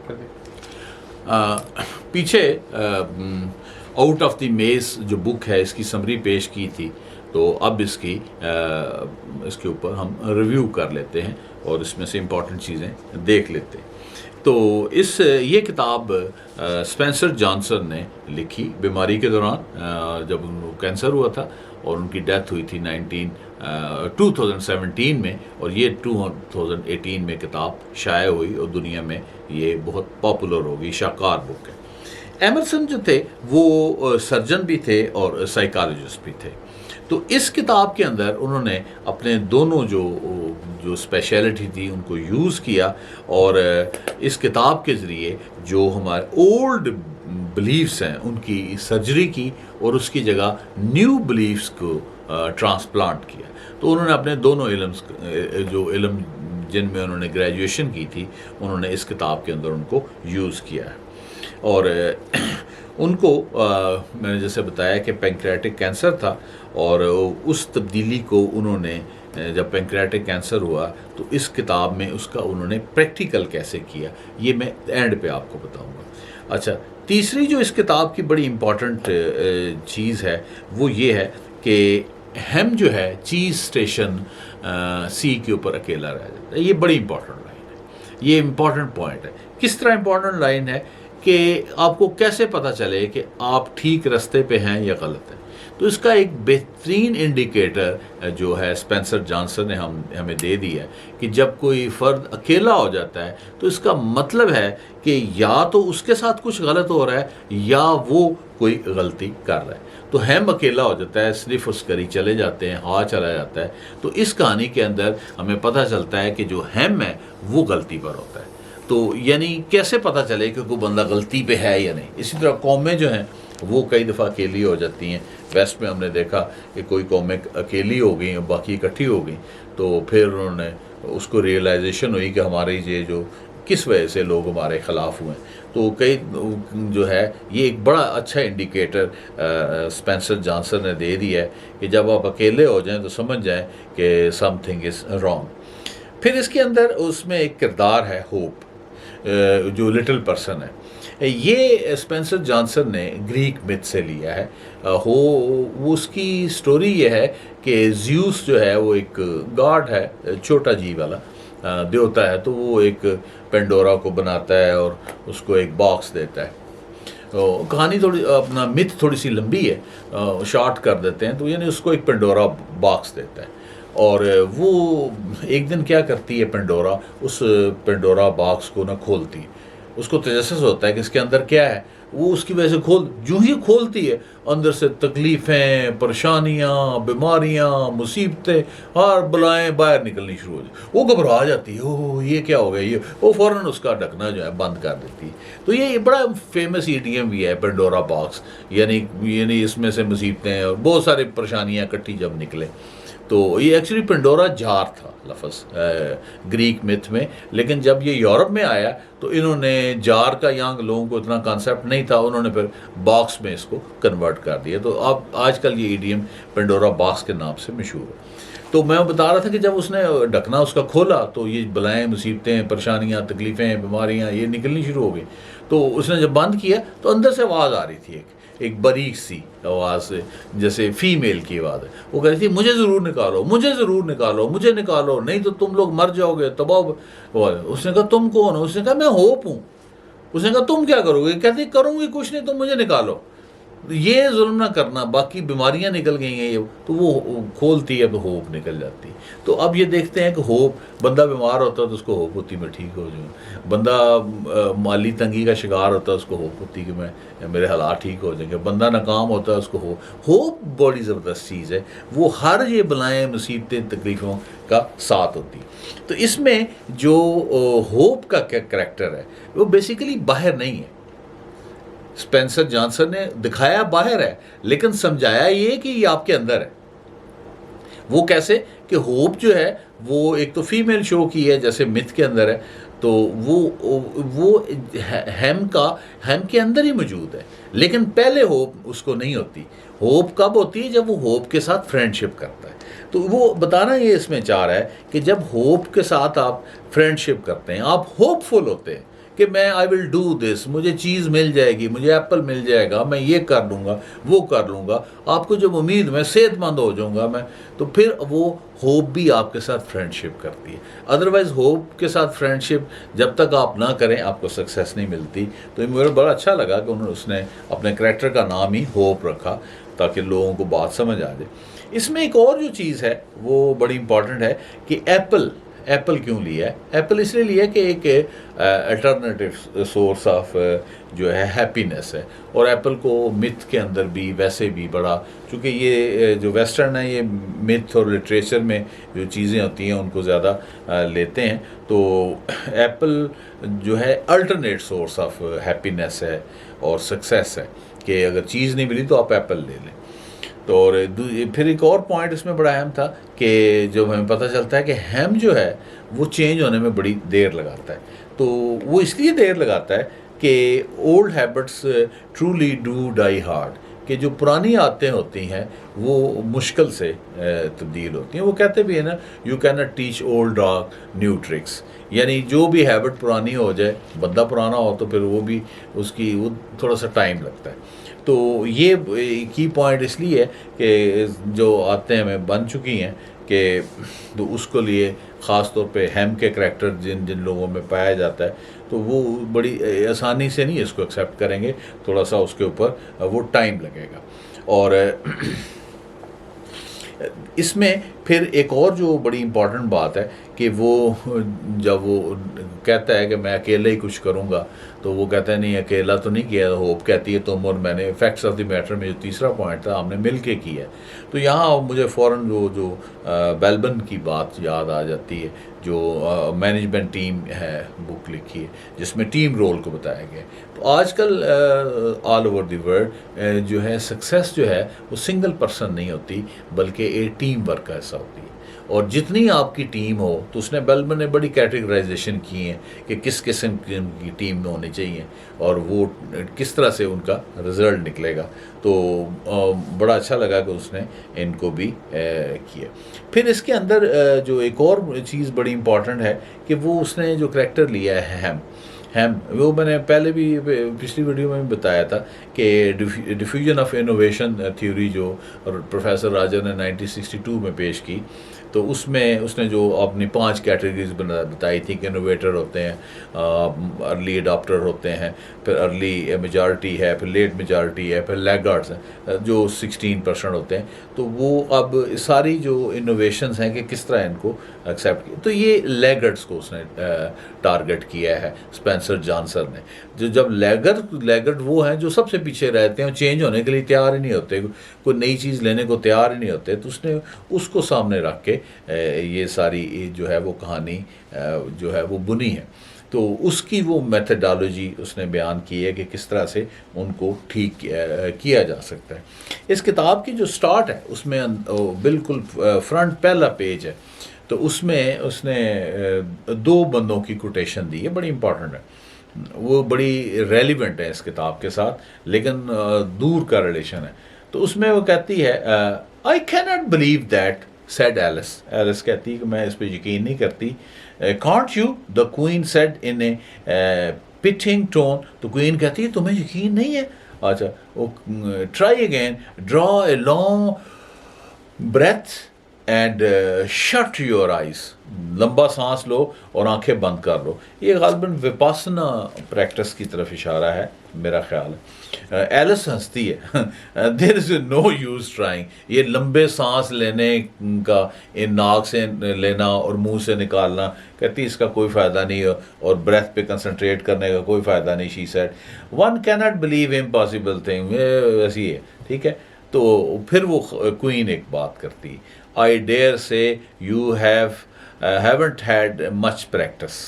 کر دیں. پیچھے آؤٹ آف دی میز جو بک ہے اس کی سمری پیش کی تھی, تو اب اس کے اوپر ہم ریویو کر لیتے ہیں اور اس میں سے امپورٹنٹ چیزیں دیکھ لیتے ہیں. تو یہ کتاب اسپینسر جانسن نے لکھی بیماری کے دوران, جب ان کو کینسر ہوا تھا اور ان کی ڈیتھ ہوئی تھی 2017 میں, اور یہ 2018 میں کتاب شائع ہوئی اور دنیا میں یہ بہت پاپولر ہو گئی, شاہکار بک ہے. ایمرسن جو تھے وہ سرجن بھی تھے اور سائیکالوجسٹ بھی تھے. تو اس کتاب کے اندر انہوں نے اپنے دونوں جو اسپیشلٹی تھی ان کو یوز کیا, اور اس کتاب کے ذریعے جو ہمارے اولڈ بلیفس ہیں ان کی سرجری کی اور اس کی جگہ نیو بلیفس کو ٹرانسپلانٹ کیا. تو انہوں نے اپنے دونوں علم جن میں انہوں نے گریجویشن کی تھی انہوں نے اس کتاب کے اندر ان کو یوز کیا ہے. اور ان کو میں نے جیسے بتایا کہ پینکریاٹک کینسر تھا, اور اس تبدیلی کو انہوں نے جب پینکریاٹک کینسر ہوا تو اس کتاب میں اس کا انہوں نے پریکٹیکل کیسے کیا یہ میں اینڈ پہ آپ کو بتاؤں گا. اچھا, تیسری جو اس کتاب کی بڑی امپورٹنٹ چیز ہے وہ یہ ہے کہ ہیم جو ہے چیز اسٹیشن سی کے اوپر اکیلا رہ جاتا ہے. یہ بڑی امپورٹنٹ لائن ہے, یہ امپورٹنٹ پوائنٹ ہے. کس طرح امپورٹنٹ لائن ہے کہ آپ کو کیسے پتہ چلے کہ آپ ٹھیک رستے پہ ہیں یا غلط ہیں. تو اس کا ایک بہترین انڈیکیٹر جو ہے اسپینسر جانسن نے ہمیں دے دی ہے کہ جب کوئی فرد اکیلا ہو جاتا ہے تو اس کا مطلب ہے کہ یا تو اس کے ساتھ کچھ غلط ہو رہا ہے یا وہ کوئی غلطی کر رہا ہے. تو ہیم اکیلا ہو جاتا ہے, صرف اس کری چلے جاتے ہیں, ہوا چلا جاتا ہے. تو اس کہانی کے اندر ہمیں پتہ چلتا ہے کہ جو ہیم ہے وہ غلطی پر ہوتا ہے. تو یعنی کیسے پتہ چلے کہ کوئی بندہ غلطی پہ ہے یا نہیں. اسی طرح قومیں جو ہیں وہ کئی دفعہ اکیلی ہو جاتی ہیں. ویسٹ میں ہم نے دیکھا کہ کوئی قومیں اکیلی ہو گئیں اور باقی اکٹھی ہو گئیں, تو پھر انہوں نے اس کو ریئلائزیشن ہوئی کہ ہماری یہ جو کس وجہ سے لوگ ہمارے خلاف ہوئے. تو کئی جو ہے یہ ایک بڑا اچھا انڈیکیٹر اسپینسر جانسن نے دے دیا ہے کہ جب آپ اکیلے ہو جائیں تو سمجھ جائیں کہ سم تھنگ از رانگ. پھر اس کے اندر اس میں ایک کردار ہے ہوپ, جو لٹل پرسن ہے. یہ اسپینسر جانسن نے گریک مت سے لیا ہے. وہ اس کی سٹوری یہ ہے کہ زیوس جو ہے وہ ایک گاڈ ہے, چھوٹا جی والا دیوتا ہے. تو وہ ایک پینڈورا کو بناتا ہے اور اس کو ایک باکس دیتا ہے. کہانی اپنا مت تھوڑی سی لمبی ہے, شارٹ کر دیتے ہیں. تو یعنی اس کو ایک پینڈورا باکس دیتا ہے, اور وہ ایک دن کیا کرتی ہے پینڈورا, اس پینڈورا باکس کو نہ کھولتی ہے. اس کو تجسس ہوتا ہے کہ اس کے اندر کیا ہے. وہ اس کی وجہ سے جو ہی کھولتی ہے اندر سے تکلیفیں, پریشانیاں, بیماریاں, مصیبتیں, ہر بلائیں باہر نکلنی شروع ہو جائیں. وہ گھبرا جاتی ہے, اوہ یہ کیا ہو گیا, یہ وہ فوراً اس کا ڈھکنا جو ہے بند کر دیتی ہے. تو یہ بڑا فیمس ایڈیم بھی ہے پینڈورا باکس, یعنی اس میں سے مصیبتیں اور بہت ساری پریشانیاں اکٹھی جب نکلے. تو یہ ایکچولی پینڈورا جار تھا لفظ گریک میتھ میں, لیکن جب یہ یورپ میں آیا تو انہوں نے جار کا یہاں لوگوں کو اتنا کانسیپٹ نہیں تھا, انہوں نے پھر باکس میں اس کو کنورٹ کر دیا. تو اب آج کل یہ ایڈیم پینڈورا باکس کے نام سے مشہور ہے. تو میں بتا رہا تھا کہ جب اس نے ڈھکنا اس کا کھولا تو یہ بلائیں, مصیبتیں, پریشانیاں, تکلیفیں, بیماریاں یہ نکلنی شروع ہو گئی. تو اس نے جب بند کیا تو اندر سے آواز آ رہی تھی, ایک باریک سی آواز, جیسے فیمیل کی آواز ہے. وہ کہتی تھی مجھے ضرور نکالو, مجھے ضرور نکالو, مجھے نکالو, نہیں تو تم لوگ مر جاؤ گے, تباہ. اس نے کہا تم کون ہو؟ اس نے کہا میں ہوپ ہوں. اس نے کہا تم کیا کرو گے؟ کہتی کروں گی کچھ نہیں, تم مجھے نکالو. یہ ظلم نہ کرنا, باقی بیماریاں نکل گئی ہیں. یہ تو وہ کھولتی ہے تو ہوپ نکل جاتی. تو اب یہ دیکھتے ہیں کہ ہوپ, بندہ بیمار ہوتا ہے تو اس کو ہوپ ہوتی میں ٹھیک ہو جاؤں, بندہ مالی تنگی کا شکار ہوتا ہے اس کو ہوپ ہوتی کہ میرے حالات ٹھیک ہو جائیں گے, بندہ ناکام ہوتا ہے اس کو ہوپ بڑی زبردست چیز ہے. وہ ہر یہ بلائیں, مصیبتیں, تکلیفوں کا ساتھ ہوتی. تو اس میں جو ہوپ کا کریکٹر ہے وہ بیسیکلی باہر نہیں ہے. اسپینسر جانسن نے دکھایا باہر ہے, لیکن سمجھایا یہ کہ یہ آپ کے اندر ہے. وہ کیسے کہ ہوپ جو ہے وہ ایک تو فیمیل شو کی ہے جیسے متھ کے اندر ہے, تو وہ ہیم کے اندر ہی موجود ہے, لیکن پہلے ہوپ اس کو نہیں ہوتی. ہوپ کب ہوتی ہے؟ جب وہ ہوپ کے ساتھ فرینڈشپ کرتا ہے. تو وہ بتانا یہ اس میں چاہ رہا ہے کہ جب ہوپ کے ساتھ آپ فرینڈشپ کرتے ہیں, آپ ہوپ فل ہوتے ہیں کہ میں آئی ول ڈو دس، مجھے چیز مل جائے گی، مجھے ایپل مل جائے گا، میں یہ کر لوں گا، وہ کر لوں گا، آپ کو جب امید میں صحت مند ہو جاؤں گا میں، تو پھر وہ ہوپ بھی آپ کے ساتھ فرینڈ شپ کرتی ہے. ادروائز ہوپ کے ساتھ فرینڈ شپ جب تک آپ نہ کریں آپ کو سکسیس نہیں ملتی. تو مجھے بڑا اچھا لگا کہ اس نے اپنے کریکٹر کا نام ہی ہوپ رکھا تاکہ لوگوں کو بات سمجھ آ جائے. اس میں ایک اور جو چیز ہے وہ بڑی امپورٹنٹ ہے کہ ایپل کیوں لیا ہے. ایپل اس لیے لیا کہ ایک الٹرنیٹیو سورس آف جو ہے ہیپینس ہے، اور ایپل کو متھ کے اندر بھی ویسے بھی بڑا، چونکہ یہ جو ویسٹرن ہے یہ متھ اور لٹریچر میں جو چیزیں ہوتی ہیں ان کو زیادہ لیتے ہیں. تو ایپل جو ہے الٹرنیٹ سورس آف ہیپینس ہے اور سکسیس ہے، کہ اگر چیز نہیں ملی تو آپ ایپل لے لیں. تو اور پھر ایک اور پوائنٹ اس میں بڑا اہم تھا کہ جب ہمیں پتہ چلتا ہے کہ ہیم جو ہے وہ چینج ہونے میں بڑی دیر لگاتا ہے. تو وہ اس لیے دیر لگاتا ہے کہ old habits truly do dye hard, کہ جو پرانی عادتیں ہوتی ہیں وہ مشکل سے تبدیل ہوتی ہیں. وہ کہتے بھی ہیں نا، you can not teach old dog new tricks, یعنی جو بھی ہیبٹ پرانی ہو جائے، بندہ پرانا ہو تو پھر وہ بھی اس کی وہ تھوڑا سا ٹائم لگتا ہے. تو یہ کی پوائنٹ اس لیے ہے کہ جو عادتیں ہمیں بن چکی ہیں کہ تو اس کو لیے خاص طور پہ ہیم کے کریکٹر جن لوگوں میں پایا جاتا ہے تو وہ بڑی آسانی سے نہیں اس کو ایکسیپٹ کریں گے، تھوڑا سا اس کے اوپر وہ ٹائم لگے گا. اور اس میں پھر ایک اور جو بڑی امپورٹنٹ بات ہے کہ وہ جب وہ کہتا ہے کہ میں اکیلے ہی کچھ کروں گا، تو وہ کہتا ہے نہیں اکیلا تو نہیں کیا، ہوپ کہتی ہے تم اور میں نے. فیکٹس آف دی میٹر میں جو تیسرا پوائنٹ تھا ہم نے مل کے کیا ہے. تو یہاں مجھے فوراً جو بیلبن کی بات یاد آ جاتی ہے، جو مینجمنٹ ٹیم ہے بک لکھی ہے جس میں ٹیم رول کو بتایا گیا. تو آج کل آل اوور دی ورلڈ جو ہے سکسیس جو ہے وہ سنگل پرسن نہیں ہوتی بلکہ ایک ٹیم ورک کا حصہ ہوتی ہے. اور جتنی آپ کی ٹیم ہو، تو اس نے بیلبن نے بڑی کیٹیگرائزیشن کی ہیں کہ کس قسم کی ٹیم میں ہونی چاہیے اور وہ کس طرح سے ان کا رزلٹ نکلے گا. تو بڑا اچھا لگا کہ اس نے ان کو بھی کیا. پھر اس کے اندر جو ایک اور چیز بڑی امپورٹنٹ ہے کہ وہ اس نے جو کریکٹر لیا ہے ہیم، وہ میں نے پہلے بھی پچھلی ویڈیو میں بھی بتایا تھا کہ ڈیفیوژن آف انوویشن تھیوری جو پروفیسر راجر نے 1962 میں پیش کی، تو اس میں اس نے جو اپنی 5 کیٹیگریز بتائی تھی کہ انوویٹر ہوتے ہیں، ارلی اڈاپٹر ہوتے ہیں، پھر ارلی میجارٹی ہے، پھر لیٹ میجارٹی ہے، پھر لیگارڈس ہیں جو 16% ہوتے ہیں. تو وہ اب ساری جو انوویشنز ہیں کہ کس طرح ان کو ایکسیپٹ کیا، تو یہ لیگرڈس کو اس نے ٹارگٹ کیا ہے اسپینسر جانسن نے. جب لیگرڈ وہ ہیں جو سب سے پیچھے رہتے ہیں، چینج ہونے کے لیے تیار ہی نہیں ہوتے، کوئی نئی چیز لینے کو تیار ہی نہیں ہوتے، تو اس نے اس کو سامنے رکھ کے یہ ساری جو ہے وہ کہانی جو ہے وہ بنی ہے. تو اس کی وہ میتھڈالوجی اس نے بیان کی ہے کہ کس طرح سے ان کو ٹھیک کیا جا سکتا ہے. اس کتاب کی جو سٹارٹ ہے اس میں بالکل فرنٹ پہلا پیج ہے، تو اس میں اس نے 2 بندوں کی کوٹیشن دی ہے، بڑی امپورٹنٹ ہے، وہ بڑی ریلیونٹ ہے اس کتاب کے ساتھ، لیکن دور کا ریلیشن ہے. تو اس میں وہ کہتی ہے I can not believe that said Alice کہتی ہے کہ میں اس پہ یقین نہیں کرتی. Can't you the queen said in a pitying tone. تو کوئین کہتی ہے تمہیں یقین نہیں ہے. اچھا، try again, draw a long breath and shut your eyes. لمبا سانس لو اور آنکھیں بند کر لو. یہ غالباً وپاسنا پریکٹس کی طرف اشارہ ہے میرا خیال ہے. ایلس ہنستی ہے دیر از نو یوز ٹرائنگ. یہ لمبے سانس لینے کا، ان ناک سے لینا اور منہ سے نکالنا، کہتی اس کا کوئی فائدہ نہیں ہے، اور بریتھ پہ کنسنٹریٹ کرنے کا کوئی فائدہ نہیں. شی سیڈ ون کی ناٹ بلیو امپاسبل تھنگ. ایسی ہے، ٹھیک ہے. تو پھر وہ کوئین ایک بات کرتی، I dare say you haven't had much practice.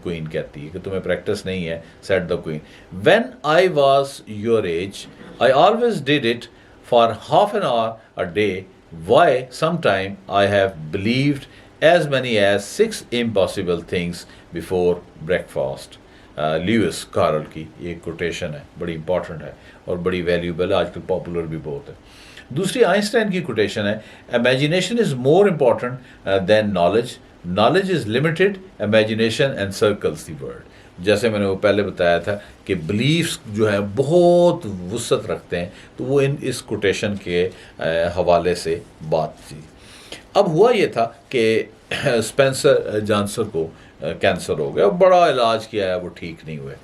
Queen کہتی ہے کہ تمہیں پریکٹس نہیں ہے. Said the queen when I was your age I always did it for half an hour a day. Why some time I have believed as many as 6 impossible things before breakfast. Lewis Carroll کی یہ quotation ہے، بڑی important ہے اور بڑی valuable ہے، آج کل پاپولر بھی بہت ہے. دوسری آئنسٹائن کی کوٹیشن ہے، imagination is more important than knowledge. Knowledge is limited, imagination encircles the world. جیسے میں نے وہ پہلے بتایا تھا کہ بلیفس جو ہیں بہت وسعت رکھتے ہیں، تو وہ اس کوٹیشن کے حوالے سے بات تھی۔ اب ہوا یہ تھا کہ اسپینسر جانسن کو کینسر ہو گیا، بڑا علاج کیا ہے، وہ ٹھیک نہیں ہوئے۔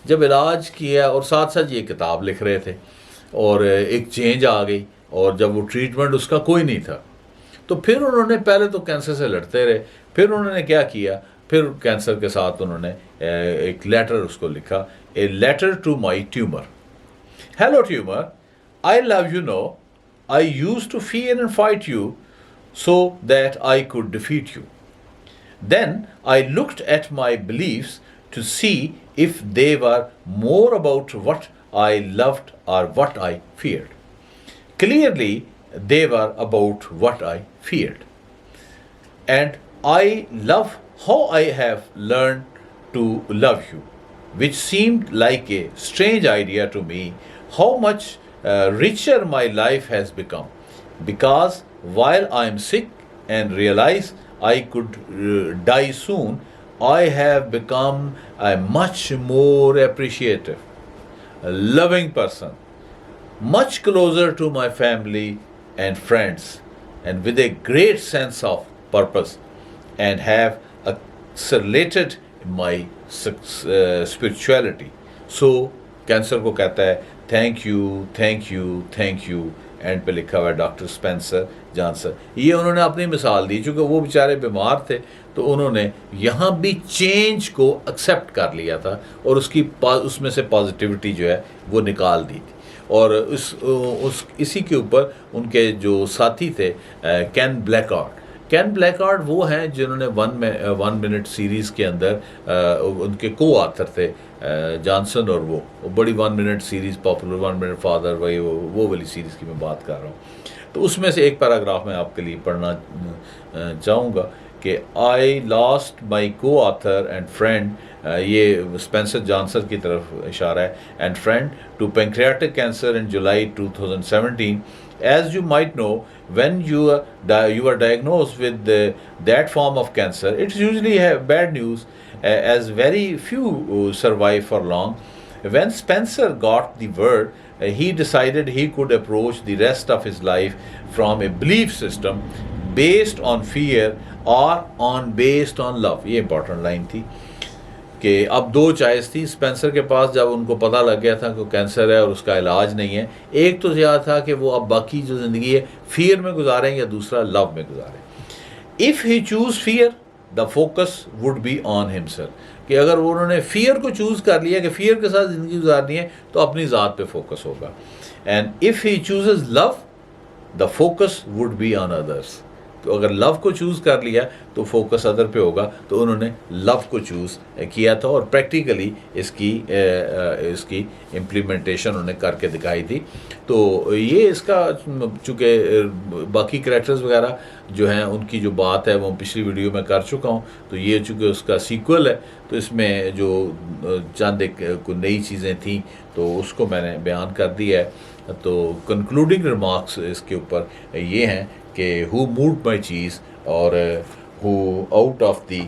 جب علاج کیا اور ساتھ ساتھ یہ کتاب لکھ رہے تھے، اور ایک چینج آ گئی، اور جب وہ ٹریٹمنٹ اس کا کوئی نہیں تھا، تو پھر انہوں نے پہلے تو کینسر سے لڑتے رہے، پھر انہوں نے کیا کیا، پھر کینسر کے ساتھ انہوں نے ایک لیٹر اس کو لکھا، a letter to my tumour. Hello tumour, I love you no, I use to fear and fight you so that I could defeat you. Then I looked at my beliefs to see if they were more about what I loved or what I feared. Clearly, they were about what I feared. And I love how I have learned to love you, which seemed like a strange idea to me, how much richer my life has become. Because while I am sick and realize I could die soon, I have become a much more appreciative, loving person, much closer to my family and friends, and with a great sense of purpose, and have accelerated my spirituality. So, cancer کو کہتا ہے thank you thank you thank you, and پہ لکھا ہوا ہے doctor Spencer Johnson. یہ انہوں نے اپنی مثال دی، چونکہ وہ بیچارے بیمار تھے، تو انہوں نے یہاں بھی چینج کو ایکسیپٹ کر لیا تھا، اور اس میں سے پازیٹیوٹی جو ہے وہ نکال دی تھی۔ اور اسی کے اوپر ان کے جو ساتھی تھے کین بلیک آرٹ وہ ہیں جنہوں نے 1 منٹ سیریز کے اندر ان کے کو آتھر تھے جانسن، اور وہ بڑی 1 minute series popular, 1 minute father, وہ والی سیریز کی میں بات کر رہا ہوں۔ تو اس میں سے ایک پیراگراف میں آپ کے لیے پڑھنا چاہوں گا کہ آئی lost my coauthor and friend, یہ اسپینسر جانسن کی طرف اشارہ ہے، and friend to pancreatic cancer in July 2017. As you might know, when you are diagnosed with that form of cancer, it's usually bad news, as very few survive for long. When Spencer got the word, he decided he could approach the rest of his life from a belief system based on fear or based on love. یہ important line تھی کہ اب 2 choice تھی Spencer کے پاس جب ان کو پتہ لگ گیا تھا کہ کینسر ہے اور اس کا علاج نہیں ہے۔ ایک تو یہ تھا کہ وہ اب باقی جو زندگی ہے فیئر میں گزاریں یا دوسرا لو میں گزاریں۔ If he chose fear the focus would be on himself, کہ اگر انہوں نے فیئر کو چوز کر لیا کہ فیئر کے ساتھ زندگی گزارنی ہے تو اپنی ذات پہ فوکس ہوگا، and if he chooses love the focus would be on others, تو اگر لو کو چوز کر لیا تو فوکس ادر پہ ہوگا، تو انہوں نے لو کو چوز کیا تھا، اور پریکٹیکلی اس کی امپلیمنٹیشن انہوں نے کر کے دکھائی تھی۔ تو یہ اس کا چونکہ باقی کریکٹرز وغیرہ جو ہیں ان کی جو بات ہے وہ پچھلی ویڈیو میں کر چکا ہوں، تو یہ چونکہ اس کا سیکول ہے تو اس میں جو چند ایک کوئی نئی چیزیں تھیں تو اس کو میں نے بیان کر دیا ہے۔ تو کنکلوڈنگ ریمارکس اس کے اوپر یہ ہیں کہ ہو موڈ مائی چیز اور ہو آؤٹ آف دی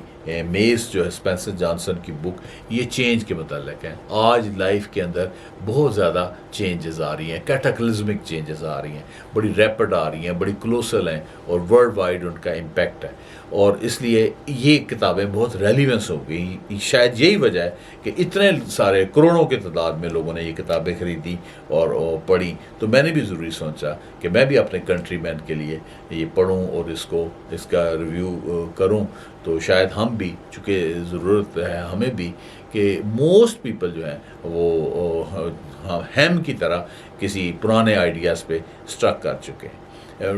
میز جو ہے اسپینسر جانسن کی بک، یہ چینج کے متعلق ہیں۔ آج لائف کے اندر بہت زیادہ چینجز آ رہی ہیں، کیٹاکلزمک چینجز آ رہی ہیں، بڑی ریپڈ آ رہی ہیں، بڑی کلوسل ہیں، اور ورلڈ وائڈ ان کا امپیکٹ ہے، اور اس لیے یہ کتابیں بہت ریلیونس ہو گئی۔ شاید یہی وجہ ہے کہ اتنے سارے کروڑوں کی تعداد میں لوگوں نے یہ کتابیں خریدی اور پڑھی، تو میں نے بھی ضروری سوچا کہ میں بھی اپنے کنٹری مین کے لیے یہ پڑھوں اور اس کا ریویو کروں، تو شاید ہم بھی، چونکہ ضرورت ہے ہمیں بھی کہ موسٹ پیپل جو ہیں وہ ہیم کی طرح کسی پرانے آئیڈیاز پہ اسٹرک کر چکے ہیں۔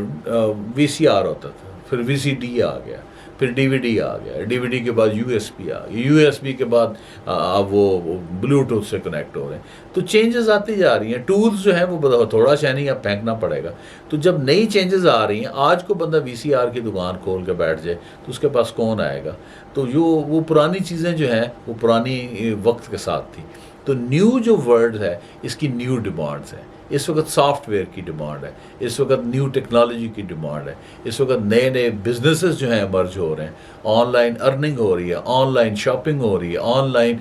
وی سی آر ہوتا تھا، پھر وی سی ڈی آ گیا، پھر ڈی وی ڈی آ گیا، ڈی وی ڈی کے بعد یو ایس بی آ گیا، یو ایس بی کے بعد اب وہ بلوٹوتھ سے کنیکٹ ہو رہے ہیں، تو چینجز آتی جا رہی ہیں۔ ٹولز جو ہیں وہ تھوڑا سا نہیں اب پھینکنا پڑے گا، تو جب نئی چینجز آ رہی ہیں، آج کو بندہ وی سی آر کی دکان کھول کے بیٹھ جائے تو اس کے پاس کون آئے گا؟ تو وہ پرانی چیزیں جو ہیں وہ پرانی وقت کے ساتھ تھی، تو نیو جو ورڈ ہے اس کی نیو ڈیمانڈز ہیں. اس وقت سافٹ ویئر کی ڈیمانڈ ہے, اس وقت نیو ٹیکنالوجی کی ڈیمانڈ ہے, اس وقت نئے نئے بزنسز جو ہیں مرج ہو رہے ہیں, آن لائن ارننگ ہو رہی ہے, آن لائن شاپنگ ہو رہی ہے, آن لائن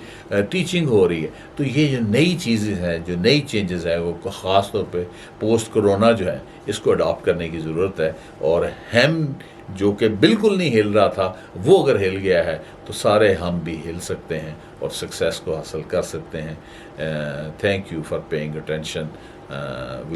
ٹیچنگ ہو رہی ہے. تو یہ جو نئی چیزیں ہیں, جو نئی چینجز ہیں, وہ خاص طور پہ پوسٹ کرونا جو ہے اس کو اڈاپٹ کرنے کی ضرورت ہے. اور ہم جو کہ بالکل نہیں ہل رہا تھا وہ اگر ہل گیا ہے تو سارے ہم بھی ہل سکتے ہیں اور سکسیس کو حاصل کر سکتے ہیں. Thank you for paying attention.